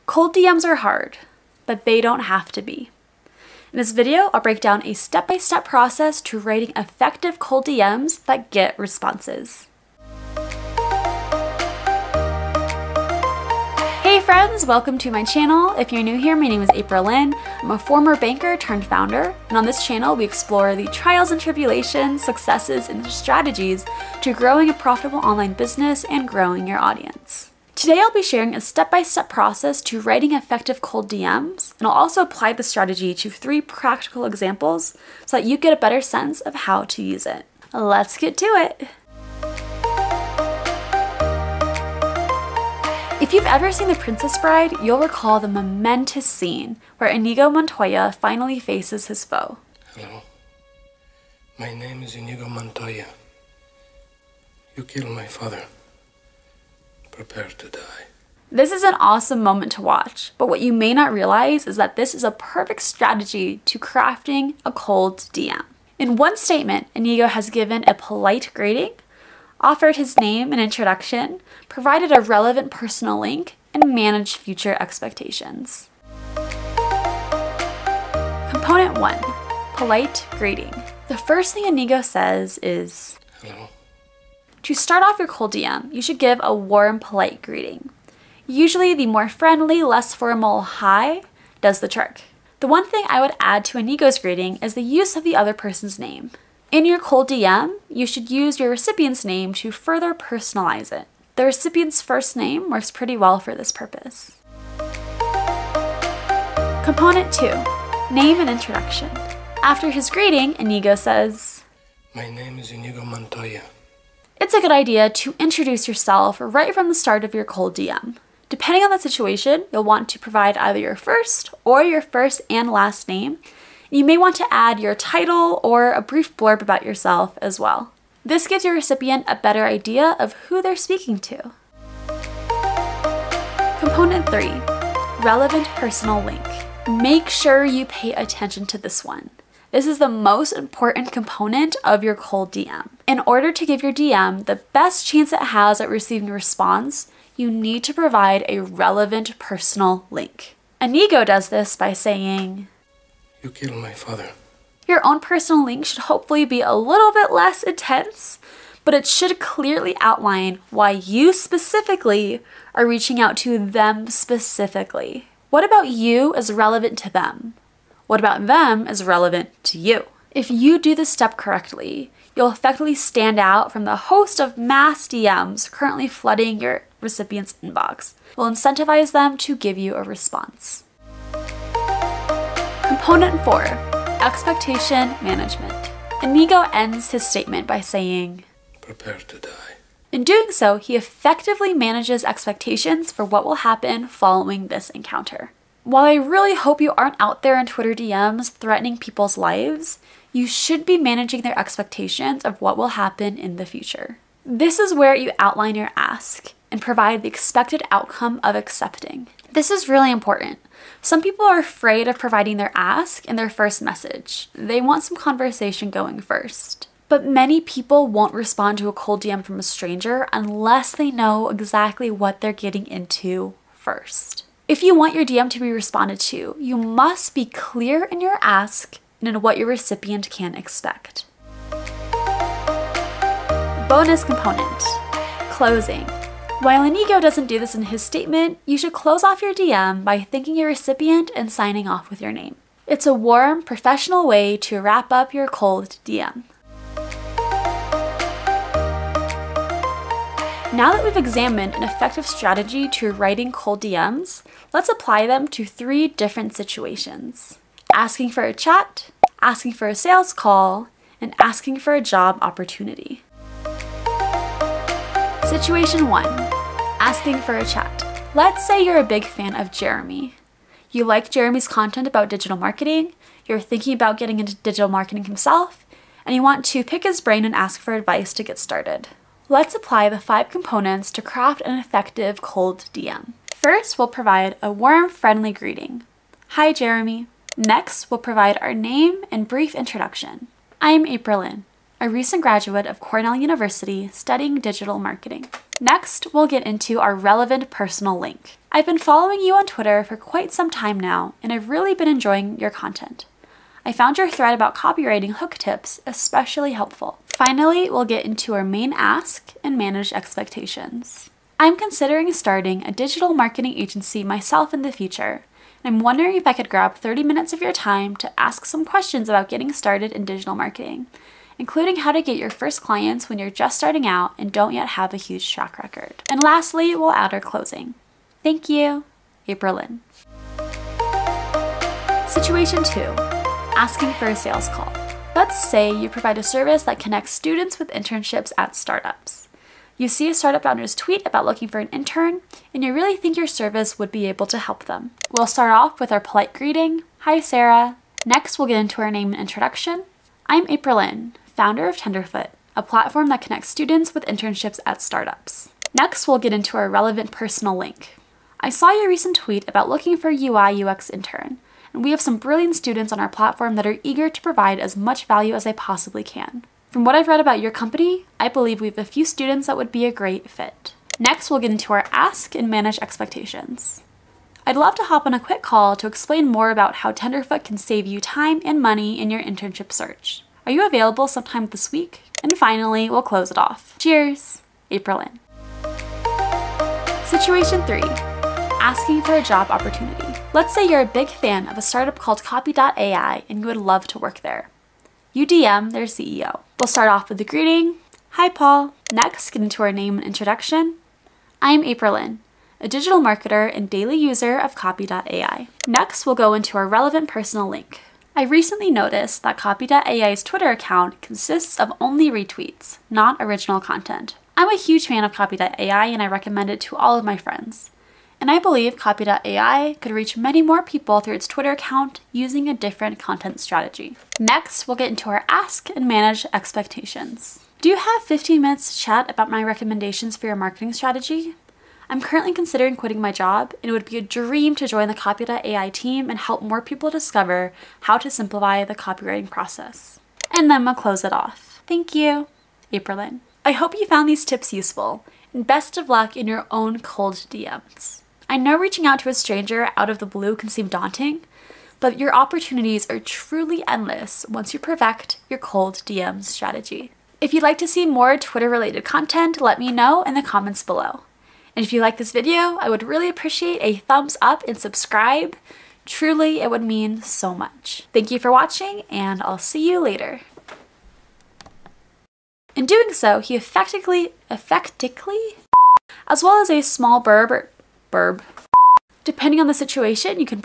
Cold DMs are hard, but they don't have to be. In this video, I'll break down a step-by-step process to writing effective cold DMs that get responses. Hey friends, welcome to my channel. If you're new here, my name is April Lynn. I'm a former banker turned founder, and on this channel we explore the trials and tribulations, successes, and strategies to growing a profitable online business and growing your audience. Today I'll be sharing a step-by-step process to writing effective cold DMs, and I'll also apply the strategy to 3 practical examples so that you get a better sense of how to use it. Let's get to it! If you've ever seen The Princess Bride, you'll recall the momentous scene where Inigo Montoya finally faces his foe. Hello, my name is Inigo Montoya. You killed my father. Prepare to die. This is an awesome moment to watch, but what you may not realize is that this is a perfect strategy to crafting a cold DM. In one statement, Inigo has given a polite greeting, offered his name and introduction, provided a relevant personal link, and managed future expectations. Component 1. Polite greeting. The first thing Inigo says is, Hello. To start off your cold DM, you should give a warm, polite greeting. Usually the more friendly, less formal hi does the trick. The one thing I would add to Inigo's greeting is the use of the other person's name. In your cold DM, you should use your recipient's name to further personalize it. The recipient's first name works pretty well for this purpose. Component 2. Name and introduction. After his greeting, Inigo says, My name is Inigo Montoya. It's a good idea to introduce yourself right from the start of your cold DM. Depending on the situation, you'll want to provide either your first and last name. You may want to add your title or a brief blurb about yourself as well. This gives your recipient a better idea of who they're speaking to. Component 3. Relevant personal link. Make sure you pay attention to this one. This is the most important component of your cold DM. In order to give your DM the best chance it has at receiving a response, you need to provide a relevant personal link. Inigo does this by saying, You killed my father. Your own personal link should hopefully be a little bit less intense, but it should clearly outline why you specifically are reaching out to them specifically. What about you is relevant to them? What about them is relevant to you? If you do this step correctly, you'll effectively stand out from the host of mass DMs currently flooding your recipient's inbox. Will incentivize them to give you a response. Component 4. Expectation management. Inigo ends his statement by saying, Prepare to die. In doing so, he effectively manages expectations for what will happen following this encounter. While I really hope you aren't out there in Twitter DMs threatening people's lives, you should be managing their expectations of what will happen in the future. This is where you outline your ask and provide the expected outcome of accepting. This is really important. Some people are afraid of providing their ask in their first message. They want some conversation going first. But many people won't respond to a cold DM from a stranger unless they know exactly what they're getting into first. If you want your DM to be responded to, you must be clear in your ask and in what your recipient can expect. Bonus component. Closing. While Inigo doesn't do this in his statement, you should close off your DM by thanking your recipient and signing off with your name. It's a warm, professional way to wrap up your cold DM. Now that we've examined an effective strategy to writing cold DMs, let's apply them to 3 different situations. Asking for a chat, asking for a sales call, and asking for a job opportunity. Situation 1. Asking for a chat. Let's say you're a big fan of Jeremy. You like Jeremy's content about digital marketing, you're thinking about getting into digital marketing himself, and you want to pick his brain and ask for advice to get started. Let's apply the 5 components to craft an effective cold DM. First, we'll provide a warm, friendly greeting. Hi, Jeremy. Next, we'll provide our name and brief introduction. I'm April Lynn. a recent graduate of Cornell University studying digital marketing. Next, we'll get into our relevant personal link. I've been following you on Twitter for quite some time now, and I've really been enjoying your content. I found your thread about copywriting hook tips especially helpful. Finally, we'll get into our main ask and manage expectations. I'm considering starting a digital marketing agency myself in the future. I'm wondering if I could grab 30 minutes of your time to ask some questions about getting started in digital marketing, including how to get your first clients when you're just starting out and don't yet have a huge track record. And lastly, we'll add our closing. Thank you, April Lynn. Situation 2, asking for a sales call. Let's say you provide a service that connects students with internships at startups. You see a startup founder's tweet about looking for an intern, and you really think your service would be able to help them. We'll start off with our polite greeting, "Hi Sarah." Next, we'll get into our name and introduction. I'm April Lynn, founder of TENDERFOOT, a platform that connects students with internships at startups. Next, we'll get into our relevant personal link. I saw your recent tweet about looking for a UI UX intern, and we have some brilliant students on our platform that are eager to provide as much value as they possibly can. From what I've read about your company, I believe we have a few students that would be a great fit. Next, we'll get into our ask and manage expectations. I'd love to hop on a quick call to explain more about how Tenderfoot can save you time and money in your internship search. Are you available sometime this week? And finally, we'll close it off. Cheers, April Lynn. Situation 3, asking for a job opportunity. Let's say you're a big fan of a startup called Copy.ai and you would love to work there. You DM their CEO. We'll start off with the greeting, "Hi Paul." Next, get into our name and introduction. I'm April Lynn, a digital marketer and daily user of Copy.ai. Next, we'll go into our relevant personal link. I recently noticed that Copy.ai's Twitter account consists of only retweets, not original content. I'm a huge fan of Copy.ai and I recommend it to all of my friends. And I believe Copy.ai could reach many more people through its Twitter account using a different content strategy. Next, we'll get into our ask and manage expectations. Do you have 15 minutes to chat about my recommendations for your marketing strategy? I'm currently considering quitting my job, and it would be a dream to join the Copy.ai team and help more people discover how to simplify the copywriting process. And then we'll close it off. Thank you, April Lynn. I hope you found these tips useful, and best of luck in your own cold DMs. I know reaching out to a stranger out of the blue can seem daunting, but your opportunities are truly endless once you perfect your cold DMs strategy. If you'd like to see more Twitter-related content, let me know in the comments below. And if you like this video, I would really appreciate a thumbs up and subscribe. Truly, it would mean so much. Thank you for watching, and I'll see you later. In doing so, he effectively, as well as a small burb. Depending on the situation, you can